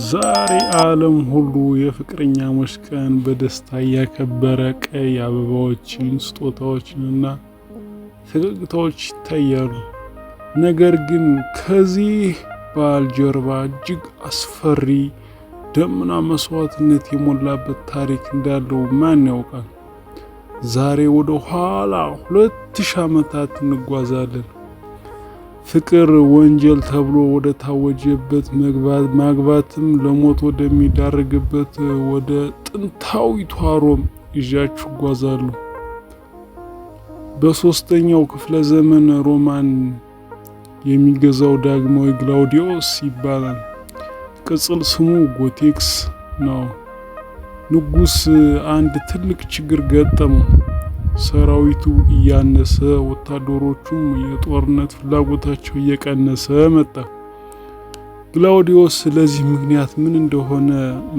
ዛሬ ዓለም ሁሉ የፍቅረኛሞች ቀን በደስታ እያከበረ ቀይ አበባዎችን፣ ስጦታዎችንና ፈገግታዎች ይታያሉ። ነገር ግን ከዚህ በዓል ጀርባ እጅግ አስፈሪ ደምና መስዋዕትነት የሞላበት ታሪክ እንዳለው ማን ያውቃል? ዛሬ ወደ ኋላ 2000 ዓመታት እንጓዛለን። ፍቅር ወንጀል ተብሎ ወደ ታወጀበት ማግባትም ለሞት ወደሚዳርግበት ወደ ጥንታዊቷ ሮም ይዣችሁ እጓዛለሁ። በ3ኛው ክፍለ ዘመን ሮማን የሚገዛው ዳግማዊ ግላውዲዮስ ይባላል። ቅጽል ስሙ ጎቴክስ ነው። ንጉስ አንድ ትልቅ ችግር ገጠመው። ሰራዊቱ እያነሰ፣ ወታደሮቹም የጦርነት ፍላጎታቸው እየቀነሰ መጣ። ግላውዲዮስ ስለዚህ ምክንያት ምን እንደሆነ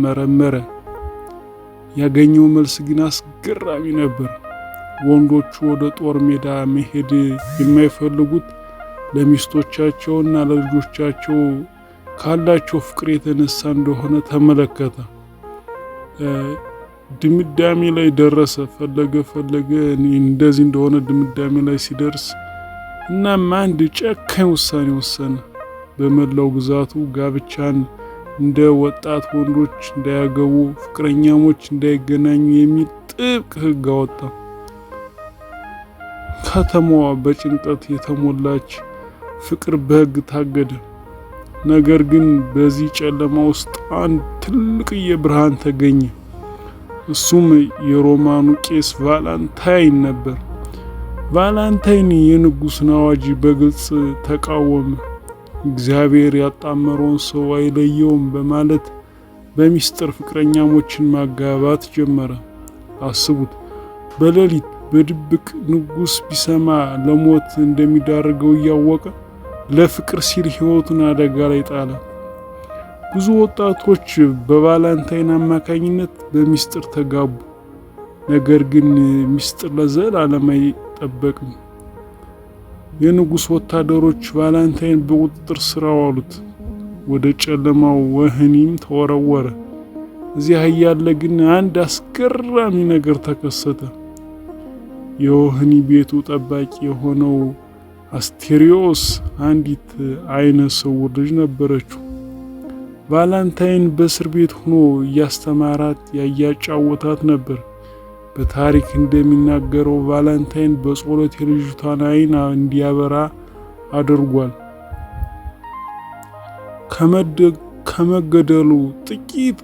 መረመረ። ያገኘው መልስ ግን አስገራሚ ነበር። ወንዶቹ ወደ ጦር ሜዳ መሄድ የማይፈልጉት ለሚስቶቻቸውና ለልጆቻቸው ካላቸው ፍቅር የተነሳ እንደሆነ ተመለከተ። ድምዳሜ ላይ ደረሰ። ፈለገ እንደዚህ እንደሆነ ድምዳሜ ላይ ሲደርስ እናም አንድ ጨካኝ ውሳኔ ወሰነ። በመላው ግዛቱ ጋብቻን እንደ ወጣት ወንዶች እንዳያገቡ፣ ፍቅረኛሞች እንዳይገናኙ የሚል ጥብቅ ሕግ አወጣ። ከተማዋ በጭንቀት የተሞላች፣ ፍቅር በሕግ ታገደ። ነገር ግን በዚህ ጨለማ ውስጥ አንድ ትልቅዬ ብርሃን ተገኘ። እሱም የሮማኑ ቄስ ቫላንታይን ነበር። ቫላንታይን የንጉሥን አዋጅ በግልጽ ተቃወመ። እግዚአብሔር ያጣመረውን ሰው አይለየውም በማለት በሚስጥር ፍቅረኛሞችን ማጋባት ጀመረ። አስቡት፣ በሌሊት በድብቅ ንጉሥ ቢሰማ ለሞት እንደሚዳርገው እያወቀ ለፍቅር ሲል ሕይወቱን አደጋ ላይ ጣለ። ብዙ ወጣቶች በቫላንታይን አማካኝነት በሚስጥር ተጋቡ። ነገር ግን ሚስጥር ለዘላለም አይጠበቅም። የንጉሥ ወታደሮች ቫላንታይን በቁጥጥር ስር አዋሉት። ወደ ጨለማው ወህኒም ተወረወረ። እዚያ እያለ ግን አንድ አስገራሚ ነገር ተከሰተ። የወህኒ ቤቱ ጠባቂ የሆነው አስቴሪዮስ አንዲት አይነ ስውር ልጅ ነበረችው። ቫላንታይን በእስር ቤት ሆኖ እያስተማራት ያጫወታት ነበር። በታሪክ እንደሚናገረው ቫላንታይን በጸሎት የልጅቷን አይን እንዲያበራ አድርጓል። ከመገደሉ ጥቂት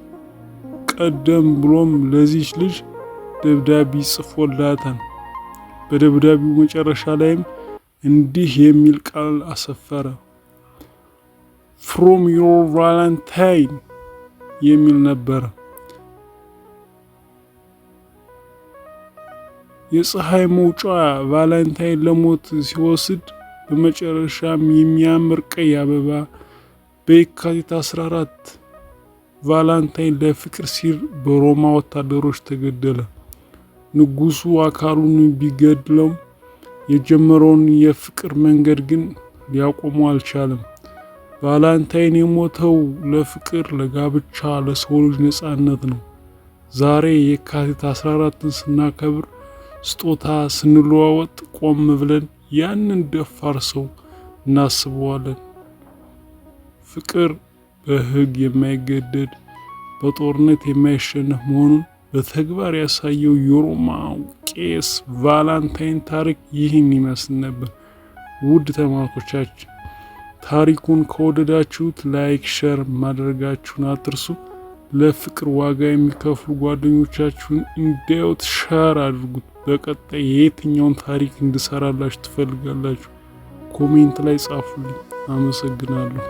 ቀደም ብሎም ለዚች ልጅ ደብዳቤ ጽፎላታል። በደብዳቤው መጨረሻ ላይም እንዲህ የሚል ቃል አሰፈረ። ፍሮም ዮር ቫላንታይን የሚል ነበር። የፀሐይ መውጫ ቫላንታይን ለሞት ሲወስድ በመጨረሻም የሚያምር ቀይ አበባ በየካቲት 14 ቫላንታይን ለፍቅር ሲል በሮማ ወታደሮች ተገደለ። ንጉሱ አካሉን ቢገድለውም የጀመረውን የፍቅር መንገድ ግን ሊያቆመው አልቻለም። ቫላንታይን የሞተው ለፍቅር፣ ለጋብቻ፣ ለሰው ልጅ ነጻነት ነው። ዛሬ የካቲት 14ን ስናከብር ስጦታ ስንለዋወጥ ቆም ብለን ያንን ደፋር ሰው እናስበዋለን። ፍቅር በሕግ የማይገደድ በጦርነት የማይሸነፍ መሆኑን በተግባር ያሳየው የሮማው ቄስ ቫላንታይን ታሪክ ይህን ይመስል ነበር። ውድ ተመልካቾቻችን ታሪኩን ከወደዳችሁት ላይክ፣ ሸር ማድረጋችሁን አትርሱ። ለፍቅር ዋጋ የሚከፍሉ ጓደኞቻችሁን እንዲያዩት ሸር አድርጉት። በቀጣይ የትኛውን ታሪክ እንድሰራላችሁ ትፈልጋላችሁ? ኮሜንት ላይ ጻፉልኝ። አመሰግናለሁ።